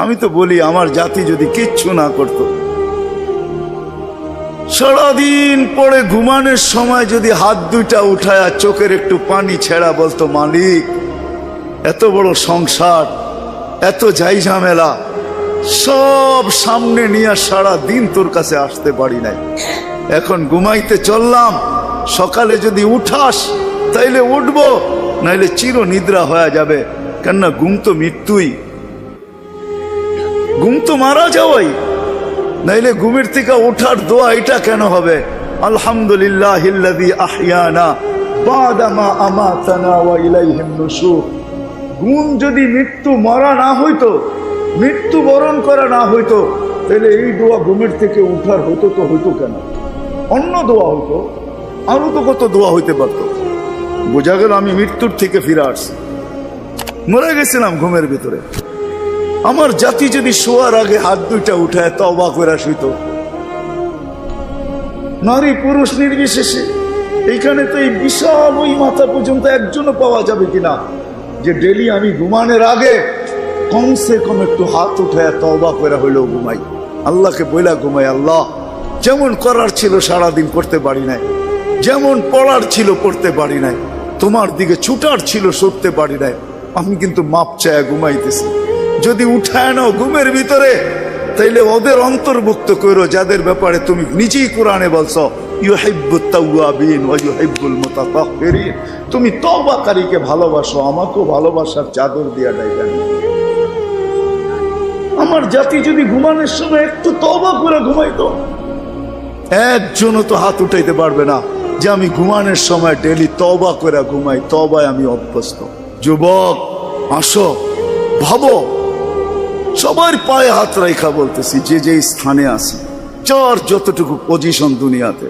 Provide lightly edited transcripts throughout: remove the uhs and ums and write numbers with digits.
আমি তো বলি আমার জাতি যদি কিচ্ছু না করত, সারাদিন পরে ঘুমানোর সময় যদি হাত দুইটা উঠায় চোখের একটু পানি ছেড়া বলতো, মালিক এত বড় সংসার, এত যাই ঝামেলা সব সামনে নিয়ে সারা দিন তোর কাছে আসতে পারি নাই, এখন ঘুমাইতে চললাম, সকালে যদি উঠাস তাইলে উঠবো, নাইলে চির নিদ্রা হয়ে যাবে। কেননা ঘুম তো মৃত্যুই, ঘুম তো মারা যাওয়াই, নাইলে ঘুমের থেকে ওঠার দোয়া এটা কেন হবে? আলহামদুলিল্লাহিল্লাযী আহইয়ানা বাদা মা আমাতানা ওয়া ইলাইহিন নুশুর। ঘুম যদি মৃত্যু মরা না হইতো, মৃত্যু বরণ করা না হইতো, তাহলে এই দোয়া ঘুমের থেকে উঠার হতো তো হইতো কেন? অন্য দোয়া হইতো, আরো তো কত দোয়া হইতে পারতো। বোঝা গেল আমি মৃত্যুর থেকে ফিরে আসছি, মরে গেছিলাম ঘুমের ভিতরে। আমার জাতি যদি শোয়ার আগে হাত দুইটা উঠায় তওবা করে শুইত, নারী পুরুষ নির্বিশেষে, এইখানে তো এই বিশাল ওই মাথা পর্যন্ত একজনও পাওয়া যাবে কিনা যে ডেলি আমি ঘুমানোর আগে কমসে কম একটু হাত উঠায় তওবা করে হইলেও ঘুমাই, আল্লাহকে বইলা ঘুমাই, আল্লাহ যেমন করার ছিল সারাদিন করতে পারি নাই, যেমন পড়ার ছিল পড়তে পারি নাই, তোমার দিকে ছুটার ছিল সরতে পারি নাই, আমি কিন্তু মাপ চায় ঘুমাইতেছি। যদি উঠায় নাও ঘুমের ভিতরে, তাইলে ওদের অন্তর্ভুক্ত করো যাদের ব্যাপারে তুমি নিজেই কোরআনে বলছো ইউহিব্বুত তাওয়াবিন ওয়া ইউহিব্বুল মুতাতাহহিরিন। তুমি তওবাকারীকে ভালোবাসো, আমাকেও ভালোবাসার চাদর দিয়া ডাইবেন। আমার জাতি যদি ঘুমানোর সময় একটু তওবা করে ঘুমাইতো, একজনও তো হাত উঠাইতে পারবে না যে আমি ঘুমানোর সময় ডেলি তওবা করে ঘুমাই, তওবায় আমি অভ্যস্ত। যুবক আসো, ভাবো, সবার পায়ে হাত রাখা বলতেছি, যে যে স্থানে আছি, যার যতটুকু পজিশন দুনিয়াতে,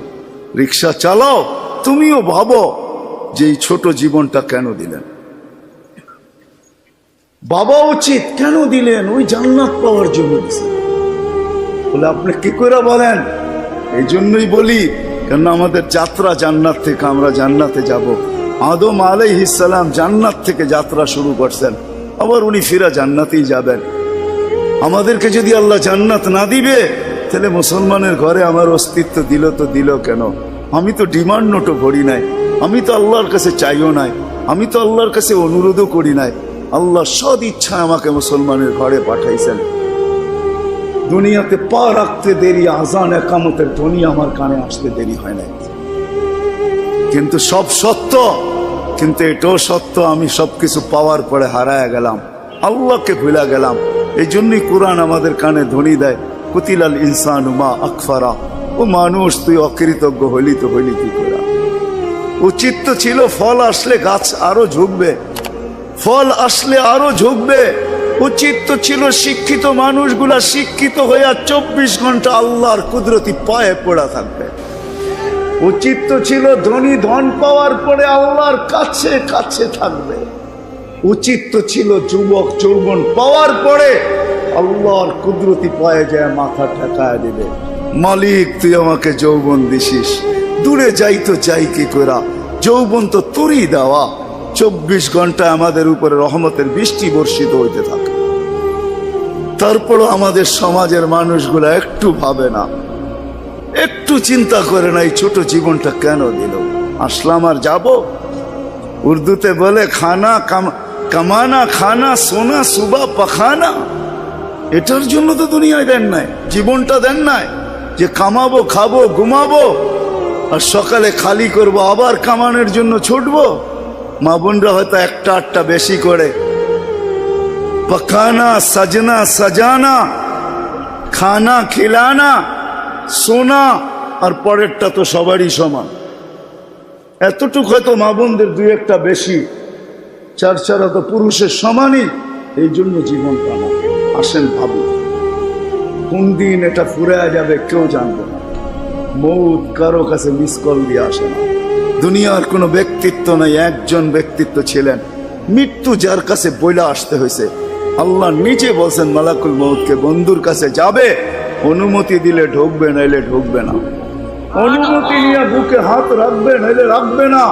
রিক্সা চালাও, তুমিও ভাবো যে এই ছোট জীবনটা কেন দিলেন? বাবা উচিত কেন দিলেন? ওই জান্নাত পাওয়ার জন্য দিলেন। বলে আপনি কি করে বলেন? এই জন্যই বলি, কেন আমাদের যাত্রা জান্নাত থেকে, আমরা জান্নাতে যাব। আদম আলাইহিস সালাম জান্নাত থেকে যাত্রা শুরু করছেন, আবার উনি ফিরা জান্নাতেই যাবেন। আমাদেরকে যদি আল্লাহ জান্নাত না দিবে, তাহলে মুসলমানের ঘরে আমার অস্তিত্ব দিল তো দিল কেন? আমি তো ডিমান্ড নোটও ভরি নাই, আমি তো আল্লাহর কাছে চাইও নাই, আমি তো আল্লাহর কাছে অনুরোধও করি নাই। আল্লাহ সদ ইচ্ছা আমাকে মুসলমানের ঘরে পাঠাইছেন। দুনিয়াতে পা রাখতে দেরি, আজান একামতের ধ্বনি আমার কানে আসতে দেরি হয় নাই। কিন্তু সব সত্য, কিন্তু এটাও সত্য আমি সবকিছু পাওয়ার পরে হারায় গেলাম, আল্লাহকে ভুলা গেলাম। এই জন্যই কোরআন আমাদের কানে ধ্বনি দেয়, কুতিলাল ইনসানু মা আকফারা। ও মানুষ, তুই অকৃতজ্ঞ হইলি তো হইলি কি করে? উচিত তো ছিল ফল আসলে গাছ আরো ঝুঁকবে, ফল আসলে আরো ঝুঁকবে। উচিত তো ছিল শিক্ষিত মানুষগুলা শিক্ষিত হইয়া 24 ঘন্টা আল্লাহর কুদরতি পায়ে পড়া থাকবে। উচিত তো ছিল ধনী ধন পাওয়ার পরে আল্লাহর কাছে কাছে থাকবে। উচিত তো ছিল যুবক যৌবন পাওয়ার পরে আল্লাহর কুদরতি পায়ে যায় মাথা ঠেকায় দিবে, মালিক তুই আমাকে যৌবন দিছিস, দূরে যাই তো যাই কি করা, যৌবন তো তোরই দেওয়া। 24 ঘন্টা আমাদের উপরে রহমতের বৃষ্টি বর্ষিত হইতে থাকে। তারপরও আমাদের সমাজের মানুষগুলা একটু ভাবে না, একটু চিন্তা করে না এই ছোট জীবনটা কেন দিল। আসলাম আর যাব। উর্দুতে বলে খানা কামানা খানা সোনা সুবা পাখানা। এটার জন্য তো দুনিয়ায় দেন নাই, জীবনটা দেন নাই যে কামাবো, খাবো, ঘুমাবো, আর সকালে খালি করব, আবার কামানোর জন্য ছুটবো। মা বোনরা হয়তো একটা আটটা বেশি করে, পকানা সাজনা সাজানা, খানা খিলানা, সোনা, আর পরেরটা তো সবারই সমান। এতটুকু হয়তো মা বোনদের দুই একটা বেশি, চার চারা তো পুরুষের সমানই। এই জন্য জীবন পানা। আসেন ভাবি, কোন দিন এটা ফুরে যাবে কেউ জানবে না। মৌত কারো কাছে মিস কল দিয়ে আসে না। দুনিয়ার কোনো ব্যক্তিত্ব নাই, একজন ব্যক্তিত্ব ছিলেন, মৃত্যু যার কাছে বইলা আসতে হয়েছে। আল্লাহ নিজে বলছেন মালাকুল মৌতকে, বন্ধুর কাছে যাবে, অনুমতি দিলে ঢুকবে, নাইলে ঢুকবে না। অনুমতি নিয়ে বুকে হাত রাখবে, নাইলে রাখবে না।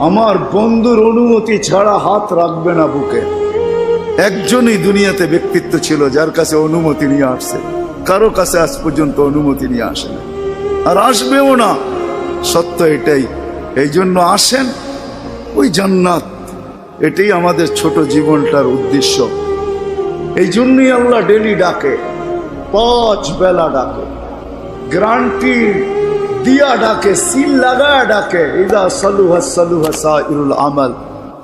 আমার বন্ধুর অনুমতি ছাড়া হাত রাখবে না বুকে। একজনই দুনিয়াতে ব্যক্তিত্ব ছিল যার কাছে অনুমতি নিয়ে আসছে, কারো কাছে আজ পর্যন্ত অনুমতি নিয়ে আসে না, আর আসবেও না। সত্য এটাই। এই জন্য আসেন, ওই জান্নাত, এটাই আমাদের ছোট জীবনটার উদ্দেশ্য। এই জন্যই আল্লাহ ডেলি ডাকে, 5 বেলা ডাকে, গ্যারান্টি দিয়া ডাকে, সিল লাগায় ডাকে। ইদা সালুহা সালুহা সাইরুল আমাল।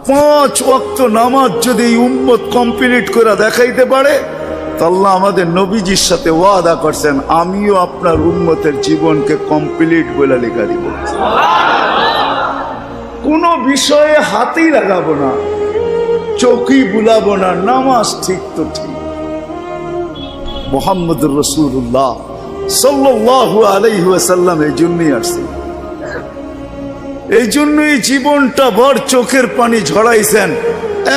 5 ওয়াক্ত নামাজ যদি এই উম্মত কমপ্লিট করে দেখাইতে পারে, তো আল্লাহ আমাদের নবীজির সাথে ওয়াদা করছেন, আমিও আপনার উম্মতের জীবনকে কমপ্লিট বলে লেখা দিব। কোনো বিষয়ে হাতেই লাগাবো না, চোখই বুলাবো না, নামাজ ঠিক তো ঠিক। মুহাম্মদুর রাসূলুল্লাহ সাল্লাল্লাহু আলাইহি ওয়াসাল্লাম এই জন্যই আসছেন, এই জন্যই জীবনটা ভর চোখের পানি ঝরাইছেন,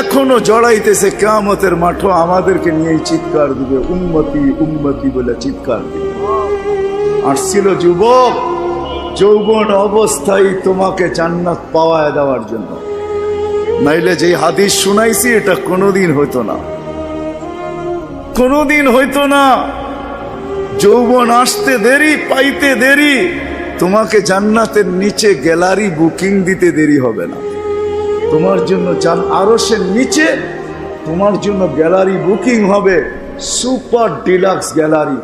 এখনো জড়াইতেছে। কিয়ামতের মাঠে আমাদেরকে নিয়েই চিৎকার দিবে, উম্মতি উম্মতি বলে চিৎকার দিবে। আসছিল যুবক, যৌবন অবস্থায় তোমাকে জান্নাত পাওয়ায় দেওয়ার জন্য, নাইলে যে হাদিস শুনাইছি এটা কোনোদিন হইতো না, কোনোদিন হইতো না। যৌবন আসতে দেরি, পাইতে দেরি, তোমাকে জান্নাতের নিচে গ্যালারি বুকিং দিতে দেরি হবে না। তোমার জন্য আরশের নিচে তোমার জন্য গ্যালারি বুকিং হবে, সুপার ডিলাক্স গ্যালারি।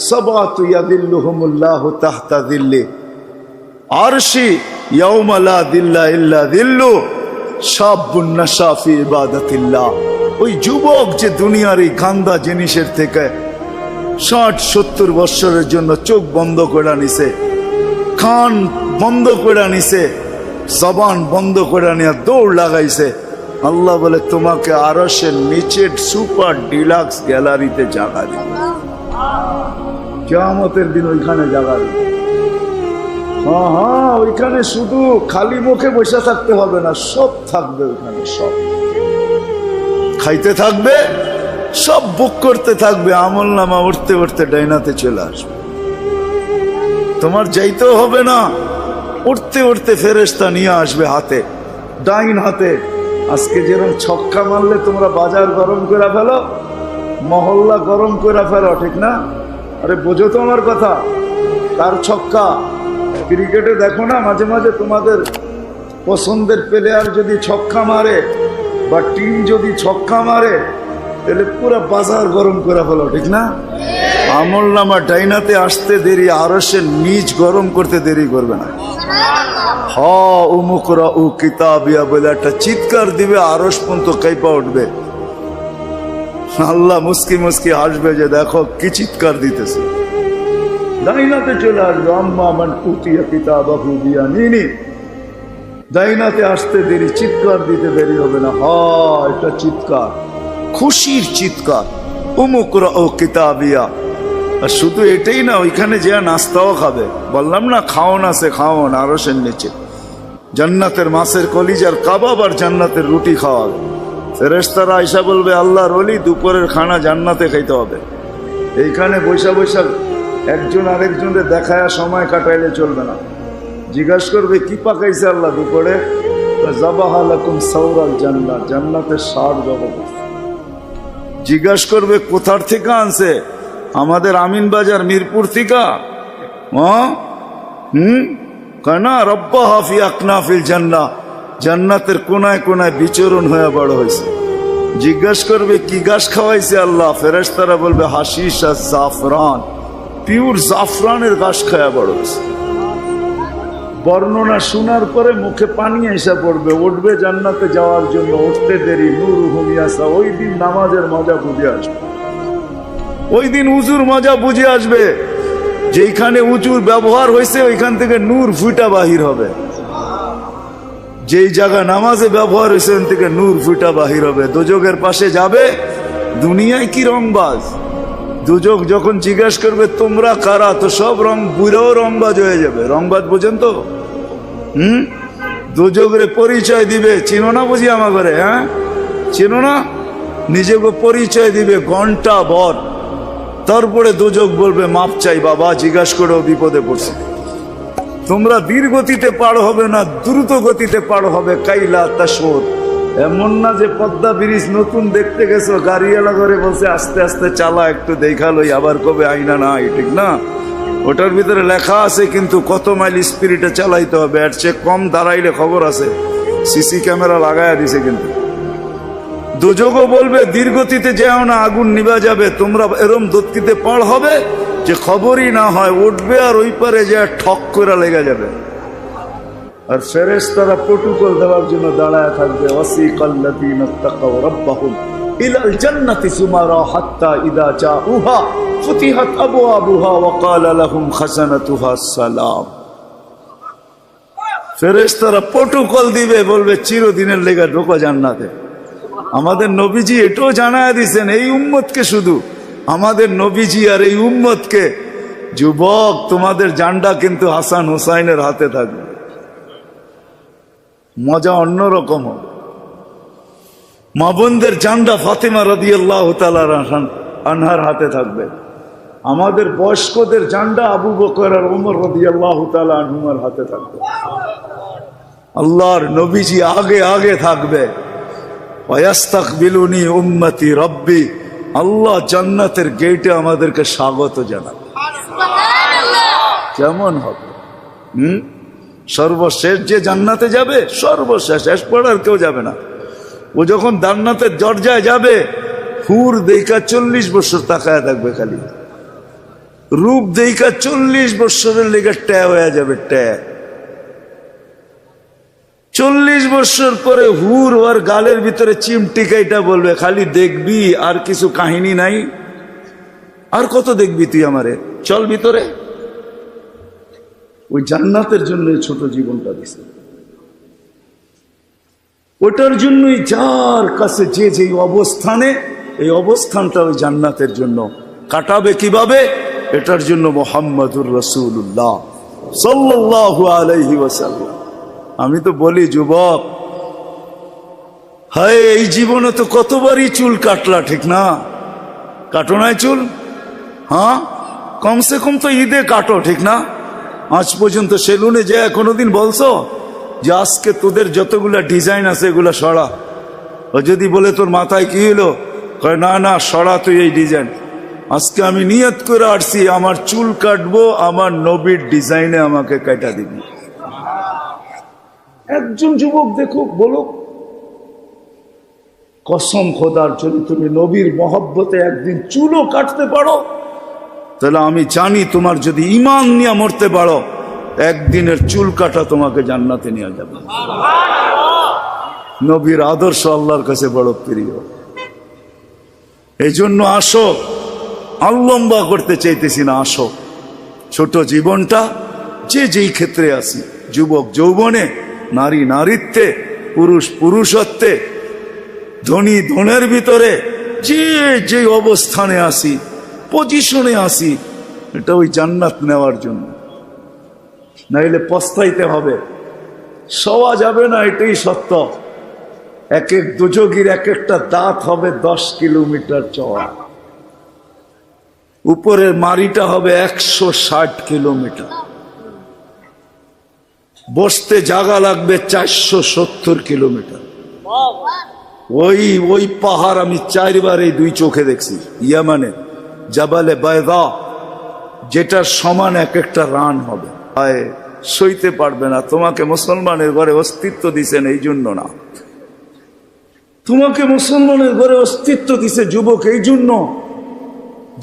সাবাতু ইয়াদিল্লুহুমুল্লাহু তাহতা দিল্লি আরশি ইয়াউমা লা দিল্লা ইল্লা দিল্লু শাবুন নাশা ফি ইবাদাতিল্লাহ। ওই যুবক যে দুনিয়ার এই গান্দা জিনিসের থেকে 60-70 বছরের জন্য চোখ বন্ধ করে নিছে, কান বন্ধ করে নিছে, জবান বন্ধ করে নিয়ে দৌড় লাগাইছে, আল্লাহ বলে তোমাকে আরশের নিচে সুপার ডিলাক্স গ্যালারিতে জায়গা দিবে। কিয়ামতের দিন ওইখানে জায়গা দিবে। হ্যাঁ, ওইখানে শুধু খালি মুখে বসে থাকতে হবে না, সব থাকবে ওইখানে, সব খাইতে থাকবে, সব বুক করতে থাকবে, আমল নামা উঠতে উঠতে ডাইনাতে চলে আসবে। তোমার যাইতেও হবে না, উঠতে উঠতে ফেরেশতা নিয়ে আসবে হাতে, ডাইন হাতে। আজকে যেরকম ছক্কা মারলে তোমরা বাজার গরম করে ফেলো, মহল্লা গরম করে ফেলো, ঠিক না? আরে বোঝো তো আমার কথা। তার ছক্কা ক্রিকেটে দেখো না, মাঝে মাঝে তোমাদের পছন্দের প্লেয়ার যদি ছক্কা মারে বা টিম যদি ছক্কা মারে, তাহলে পুরো বাজার গরম করে ফেলো, ঠিক না? আমল নামা ডাইনাতে আসতে দেরি, আরশের নিচ গরম করতে দেরি করবে না। উমুকরা উ কিতাবিয়া বলে একটা চিৎকার দিবে, আরশ পর্যন্ত কাইপা উঠবে। আল্লাহ মুস্কি মুস্কি হাসবে যে দেখো কি চিৎকার দিতেছে। ডাইনাতে চলে আসবে, আম্মা মান উতিয়া কিতাবাহু বিয়ামিনি। ডাইনাতে আসতে দেরি, চিৎকার দিতে দেরি হবে না। এটা চিৎকার, খুশির চিৎকার। উমুকরা ও কিতাবিয়া। আর শুধু এটাই না, ওইখানে যে নাস্তাও খাবে। বললাম না খাওন আছে, খাওন আরশের নিচে। জান্নাতের মাছের কলিজার কাবাব আর জান্নাতের রুটি খাওয়াবে। ফেরেশতারা আয়েশা বলবে, আল্লাহর ওলি দুপুরের খানা জান্নাতে খাইতে হবে। এইখানে বৈশা বৈশা একজন আরেকজনের দেখায়া সময় কাটাইলে চলবে না। জিজ্ঞাসা করবে কি পাকাইছে আল্লাহ দুপুরে? যাবাহা লাকুম সাওরাল জান্নাত, জান্নাতের ষাঁড় জবরদস্ত। জিজ্ঞাসা করবে কোথার থেকে আনছে? আমাদের আমিন বাজার মিরপুর থেকে। কানা রব্বা হাফি আকনাফিল জান্নাহ, জান্নাতের কোনায় কোনায় বিচরণ হয়ে বড় হয়েছে। জিজ্ঞাসা করবে কি গাছ খাওয়াইছে আল্লাহ? ফেরেশতারা বলবে হাশিশ আর জাফরান, পিওর জাফরানের গাছ খাওয়া বড় হয়েছে। বর্ণনা শোনার পরে মুখে পানি এসে পড়বে, উঠবে জান্নাতে যাওয়ার জন্য, উঠতে দেরি। নূর হুমিয়াসা, ওই দিন নামাজের মজা বুঝে আসবে, ওই দিন উজুর মজা বুঝে আসবে। যেখানে উজুর ব্যবহার হয়েছে ওইখান থেকে নূর ফুটা বাহির হবে। যেই জায়গা নামাজে ব্যবহার হয়েছে ওখান থেকে নূর ফুটা বাহির হবে। দোজখের পাশে যাবে, দুনিয়ায় কি রংবাজ। দোজখ যখন জিজ্ঞাসা করবে তোমরা কারা, তো সব রং বুড়াও রংবাজ হয়ে যাবে। রংবাজ বোঝেন তো? দোজখের পরিচয় দিবে, চিনো না বুঝি আমার ঘরে? হ্যাঁ চিনো না? নিজেকে পরিচয় দিবে ঘন্টা ভর। তারপরে দোজখ বলবে মাপ চাই বাবা, জিজ্ঞাসা করেও বিপদে পড়ছে। তোমরা ধীর গতিতে পার হবে না, দ্রুত গতিতে পার হবে। কাইলা তাশউর, এমন না যে পদ্মা ব্রিজ নতুন দেখতে গেছো, গাড়িওয়ালা করে বলছে আস্তে আস্তে চালা, একটু দেখালোই, আবার কবে আইনা না, ঠিক না? ওটার ভিতরে লেখা আছে কিন্তু কত মাইল স্পিরিটে চালাইতে হবে, এর চেয়ে কম দাঁড়াইলে খবর আছে, সিসি ক্যামেরা লাগাইয়া দিছে। কিন্তু দুযোগও বলবে ধীরগতিতে যেও না, আগুন নিভা যাবে, তোমরা এরম দত্তিতে পার হবে যে খবরই না হয়, উঠবে আর ওই পারে যে ঠক করে লেগে যাবে। আর ফেরেশতারা প্রটোকল দেওয়ার জন্য দাঁড়ায় থাকবে, ওয়াসিকাল্লাযীনা তাকাউ রাব্বাহুম ইলাল জান্নাতি সুমারা হাত্তা ইযা জাউহা ফুতিহাত আবওয়াবুহা ওয়া ক্বালা লাহুম খাজানাতুহা সালাম। ফেরেশতারা প্রটোকল দিবে, বলবে চিরদিনের লেগে ঢোকো জান্নাতে। আমাদের নবীজি এটাও জানায় দিয়েছেন এই উম্মতকে, শুধু আমাদের নবীজি আর এই উম্মতকে, যুবক তোমাদের জান্ডা কিন্তু হাসান হুসাইনের হাতে থাকবে, মজা অন্যরকম হবে। মা বোনদের জান্ডা ফাতেমা রাদিয়াল্লাহু তাআলা আনহার হাতে থাকবে। আমাদের বয়স্কদের জান্ডা আবু বকর আর ওমর রাদিয়াল্লাহু তাআলা আনহুমার হাতে থাকবে। আল্লাহর নবীজি আগে আগে থাকবে। ওয়াস্তাকবিলুনি উম্মতি রব্বি, আল্লাহ জান্নাতের গেটে আমাদেরকে স্বাগত জানাবে। কেমন হবে? সর্বশেষ যে জান্নাতে যাবে, সর্বশেষ, শেষ পড়ার কেউ যাবে না। ও যখন জান্নাতের দরজায় যাবে, হুর দেইকা 40 বছর তাকায় থাকবে, খালি রূপ দেইকা 40 বছরের লেগে ট্যা হয়ে যাবে, ট্যা। 40 বছর পরে হুর ওর গালের ভিতরে চিমটিকাইটা বলবে, খালি দেখবি আর কিছু কাহিনী নাই, আর কত দেখবি তুই আমারে, চল ভিতরে। ওই জান্নাতের জন্য ছোট জীবনটা দিছে, ওটার জন্যই যার কাছে যে যে অবস্থানে, এই অবস্থানটা ওই জান্নাতের জন্য কাটাবে কিভাবে, এটার জন্য মুহাম্মাদুর রাসূলুল্লাহ সাল্লাল্লাহু আলাইহি ওয়াসাল্লাম। আমি তো বলি যুবক, হায় এই জীবনে তো কতবারই চুল কাটলা, ঠিক না? কাটো নাই চুল? হ্যাঁ, কমসে কম তো ঈদে কাটো, ঠিক না? আজ পর্যন্ত সেলুনে যে কোনোদিন বলছো যে আজকে তোদের যতগুলা ডিজাইন আছে এগুলা সরা? ও যদি বলে তোর মাথায় কি হলো, কয় না না সরা তুই এই ডিজাইন। আজকে আমি নিয়ত করে আসছি আমার চুল কাটবো আমার নবীর ডিজাইনে, আমাকে কাটা দিবি। একজন যুবক দেখো, বলো কসম খোদার, যদি তুমি নবীর মহব্বতে একদিন চুলও কাটতে পারো, তাহলে আমি জানি তোমার যদি ঈমান নিয়ে মরতে পারো, একদিনের চুল কাটা তোমাকে জান্নাতে নিয়ে যাবে। নবীর আদর্শ আল্লাহর কাছে বড় প্রিয়। এই জন্য আসো, লম্বা করতে চাইতেছি না, আসো ছোট জীবনটা, যে যেই ক্ষেত্রে আসি, যুবক যৌবনে, নারী নারীত্বে, পুরুষ পুরুষত্বে, ধনী ধনের ভিতরে, যে যে অবস্থানে আসি, পজিশনে আসি, এটা ওই জান্নাত নেওয়ার জন্য। নাইলে পস্তাইতে হবে, সওয়া যাবে না, এটাই সত্য। এক এক দুযোগীর এক একটা দাঁত হবে 10 কিলোমিটার চওড়া, উপরের মারিটা হবে 160 কিলোমিটার, বসতে জায়গা লাগবে 470 কিলোমিটার। ওই পাহাড় আমি 4 বার এই 2 চোখে দেখছি, ইয়ামানে জাবালে বায়দা, যেটার সমান এক একটা রান হবে। সইতে পারবে না। তোমাকে মুসলমানের ঘরে অস্তিত্ব দিছেন এই জন্য না, তোমাকে মুসলমানের ঘরে অস্তিত্ব দিছে যুবক এই জন্য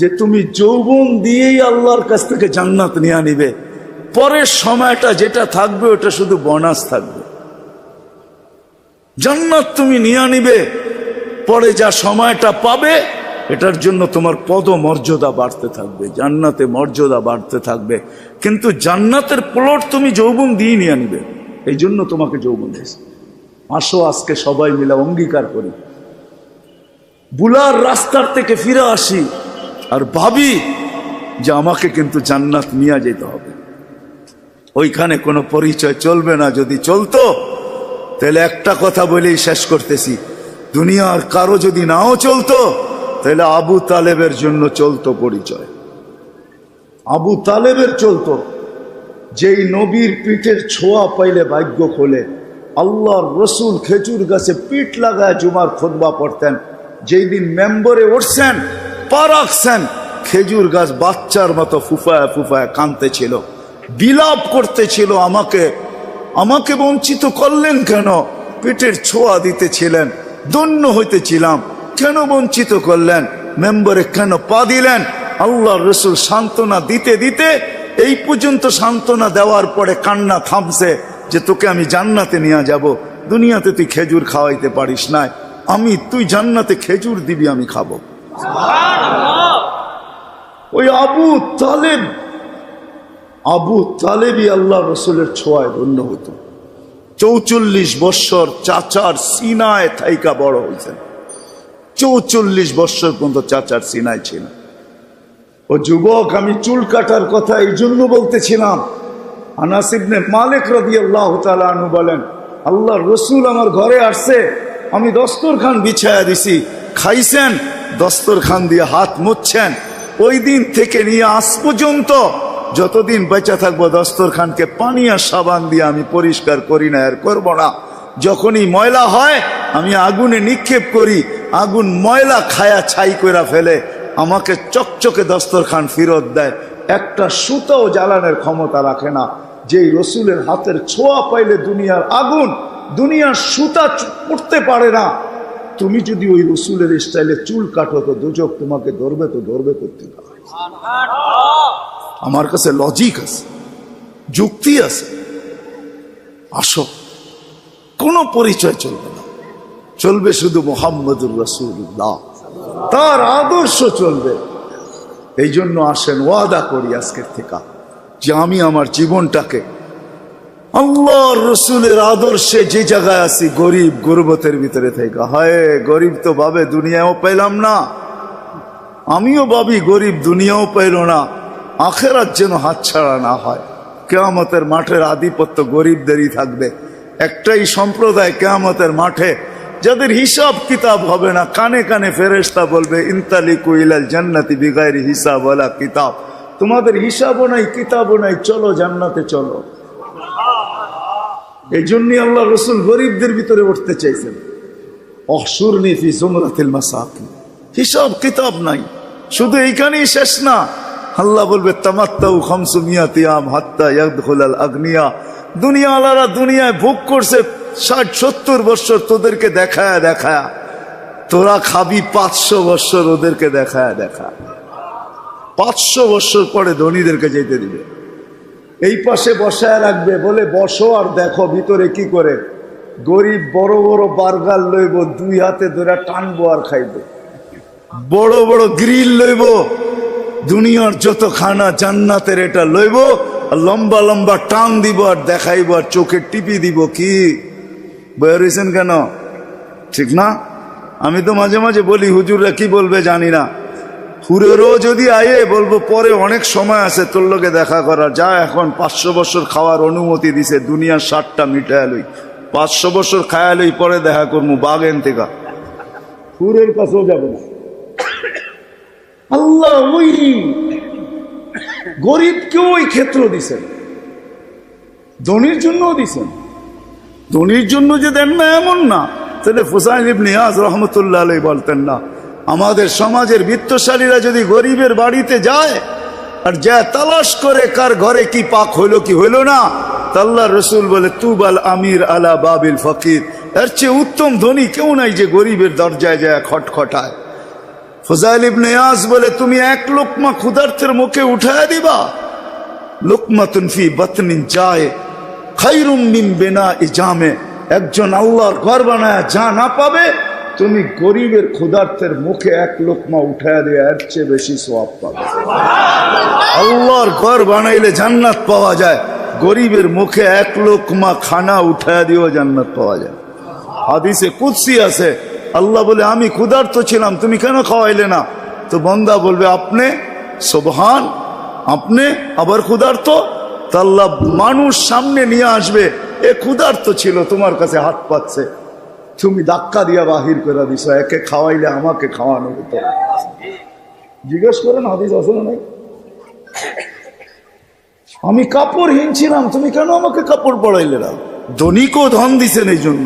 যে তুমি যৌবন দিয়েই আল্লাহর কাছ থেকে জান্নাত নিয়ে নিবে। পরের সময়টা যেটা থাকবে ওটা শুধু বোনাস থাকবে। জান্নাত তুমি নিয়ে নিবে, পরে যা সময়টা পাবে এটার জন্য তোমার পদ মর্যাদা বাড়তে থাকবে, জান্নাতে মর্যাদা বাড়তে থাকবে। কিন্তু জান্নাতের প্লট তুমি যৌবন দিয়ে নিয়ে নিবে, এই জন্য তোমাকে যৌবন দিয়েছে। আসো আজকে সবাই মিলে অঙ্গীকার করি, বুলার রাস্তার থেকে ফিরে আসি আর ভাবি যে আমাকে কিন্তু জান্নাত নিয়ে যেতে হবে। ওইখানে কোনো পরিচয় চলবে না। যদি চলতো তাহলে একটা কথা বলেই শেষ করতেছি, দুনিয়ার কারো যদি নাও চলতো তাহলে আবু তালেবের জন্য চলতো পরিচয়। আবু তালেবের চলতো, যেই নবীর পিঠের ছোঁয়া পাইলে ভাগ্য খোলে। আল্লাহর রসুল খেজুর গাছে পিঠ লাগায় জুমার খুতবা পড়তেন। যেই দিন মেম্বরে উঠছেন, পা রাখছেন, খেজুর গাছ বাচ্চার মতো ফুফায় ফুফায় কাঁদতেছিল, বিলাপ করতেছিল, আমাকে বঞ্চিত করলেন কেন? পেটের ছোঁয়া দিতেছিলেন, ধন্য হইতেছিলাম, কেন বঞ্চিত করলেন? মেম্বরে কেন পা দিলেন? আল্লাহর রসুল সান্ত্বনা দিতে দিতে এই পর্যন্ত সান্ত্বনা দেওয়ার পরে কান্না থামছে যে তোকে আমি জান্নাতে নিয়ে যাব। দুনিয়াতে তুই খেজুর খাওয়াইতে পারিস না, তুই জান্নাতে খেজুর দিবি, আমি খাবো। ওই আবু তালেবই আল্লাহ রসুলের ছোঁয়ায় ধন্য হতো। 44 বৎসর চাচার সিনায় থাইকা বড় হয়েছেন। 44 বৎসর পর্যন্ত চাচার সিনায় ছিল। ও যুবক, আমি চুল কাটার কথা এই জন্য বলতেছিলাম। আনাস ইবনে মালিক রাদিয়াল্লাহু তাআলা আনহু বলেন, আল্লাহর রসুল আমার ঘরে আসছে, আমি দস্তরখান বিছায়া দিছি, খাইছেন, দস্তরখান দিয়ে হাত মুছছেন। ওই দিন থেকে নিয়ে আজ পর্যন্ত যতদিন বেঁচে থাকবো দস্তরখানকে পানি আর সাবান দিয়ে আমি পরিষ্কার করি না, আর করবো না। যখনই ময়লা হয় আমি আগুনে নিক্ষেপ করি, আগুন ময়লা খায়া ছাই করে ফেলে, আমাকে চকচকে দস্তরখান ফেরত দেয়। একটা সুতাও জ্বালানোর ক্ষমতা রাখে না। যেই রসুলের হাতের ছোঁয়া পাইলে দুনিয়ার আগুন, দুনিয়ার সুতা পড়তে পারে না। তুমি যদি ওই রসুলের স্টাইলে চুল কাটো তো দুজক তোমাকে ধরবে, তো ধরবে করতে না। আমার কাছে লজিক আছে, যুক্তি আছে। আসো, কোনো পরিচয় চলবে না, চলবে শুধু মুহাম্মদুর রাসূলুল্লাহ, তার আদর্শ চলবে। এই জন্য আসেন, ওয়াদা করি আজকের থেকে যে আমি আমার জীবনটাকে আল্লাহর রসুলের আদর্শে যে জায়গায় আছি, গরিব গুরবতের ভিতরে থেকে, হায় গরিব তো ভাবে দুনিয়াও পেলাম না, আমিও ভাবি গরিব দুনিয়াও পেল না, আখেরাত যেন হাতছাড়া না হয়। কিয়ামতের মাঠের আধিপত্য গরিবদেরই থাকবে। একটাই সম্প্রদায় কিয়ামতের মাঠে যাদের হিসাব কিতাব হবে না, কানে কানে ফেরেশতা বলবে ইনতালিকু ইলাল জান্নাতি বিগাইরি হিসাব ওয়ালা কিতাব, তোমাদের হিসাবও নাই কিতাবও নাই, চলো জান্নাতে চলো। এই জন্যই আল্লাহ রসুল গরিবদের ভিতরে উঠতে চাইছেন। অহশুরনি ফি জুমরাতিল মাসাকিন, হিসাব কিতাব নাই। শুধু এইখানেই শেষ না, আল্লাহ বলবে তামাত্তাউ 500 আম হাত্তা ইয়াদখুলাল আগনিয়া, দুনিয়া আলারা দুনিয়ায় ভোগ করছে 60-70 বছর, তোদেরকে দেখায় দেখায়, তোরা খাবি 500 বছর ওদেরকে দেখায় দেখায়। 500 বছর পরে ধনীদেরকে যেতে দিবে, এই পাশে বসায় রাখবে, বলে বসো আর দেখো ভিতরে কি করে। গরিব বড় বড় বার্গার লইব, 2 হাতে ধরে টানবো আর খাইবে। বড় বড় গ্রিল লইব, দুনিয়ার যত খানা জান্নাতের এটা লইব, আর লম্বা লম্বা টান দিব আর দেখাইব আর চোখে টিপি দিব। কি বয়ার হয়েছেন কেন? ঠিক না? আমি তো মাঝে মাঝে বলি হুজুররা কি বলবে জানি না, হুরেরও যদি আয়ে বলবো পরে অনেক সময় আছে তোর লোকে দেখা করার, যা এখন 500 বছর খাওয়ার অনুমতি দিছে, দুনিয়ার 60টা মিটায় লই, 500 বছর খায়া লই, পরে দেখা করবো বাগেন থেকে। হুরের কাছেও যাব না। আল্লাহ ওই গরিবকেও ওই ক্ষেত্র দিছেন, ধনীর জন্যও দিছেন। ধনীর জন্য যে দেন না এমন না, তাহলে ফুসাইল ইবনে ইয়াজ রহমতুল্লাহ আলাইহি বলতেন না, আমাদের সমাজের বিত্তশালীরা যদি গরিবের বাড়িতে যায় আর যা তালাশ করে কার ঘরে কি পাক হইলো কি হইলো না, আল্লাহর রসুল বলে তুবাল আমির আলা বাবিল ফকির, এর চেয়ে উত্তম ধনী কেউ নাই যে গরিবের দরজায় যায় খটখটায়। ফুসাইল ইবনে ইয়াজ বলে তুমি এক লোকমা ক্ষুধার্তের মুখে উঠায় দিবা, লুকমাতুন ফি বাতনিন যায় খায়রুম মিন বিনাই জামে, একজন আল্লাহর ঘর বানায় যা না পাবে, তুমি গরিবের ক্ষুধার্তের মুখে এক লোকমা উঠায় দিয়ে এর চেয়ে বেশি সওয়াব পাবে। আল্লাহর ঘর বানাইলে জান্নাত পাওয়া যায়, গরিবের মুখে এক লোকমা খানা উঠায় দিয়েও জান্নাত পাওয়া যায়। হাদিসে কুদসি আছে, আল্লাহ বলে আমি ক্ষুধার্ত ছিলাম, তুমি কেন খাওয়াইলে না? তো বান্দা বলবে আপনি, সুবহান, আপনি আবার ক্ষুধার্ত? তা আল্লাহ মানুষ সামনে নিয়ে আসবে, এ ক্ষুধার্ত ছিল, তোমার কাছে হাত পাচ্ছে, তুমি ধাক্কা দিয়া বাহির করে দিছ, একে খাওয়াইলে আমাকে খাওয়ানো হতো। জিজ্ঞেস করেন হাদিস আছে না নাই? আমি কাপড়হীন ছিলাম, তুমি কেন আমাকে কাপড় পরাইলে না? ধনীকেও ধন দিছেন এই জন্য,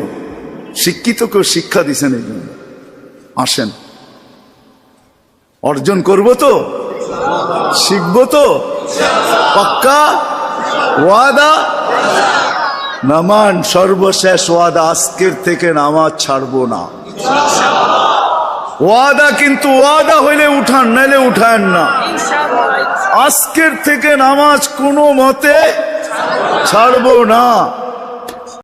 শিক্ষিতকেও শিক্ষা দিছেন এই জন্য। আসেন, অর্জন করব তো, শিখব তো, পাক্কা ওয়াদা? নামান সর্বশেষ ওয়াদা, আজকের থেকে নামাজ ছাড়বো না। ওয়াদা, কিন্তু ওয়াদা হইলে উঠান, নাইলে উঠান না। আজকের থেকে নামাজ কোনো মতে ছাড়বো না।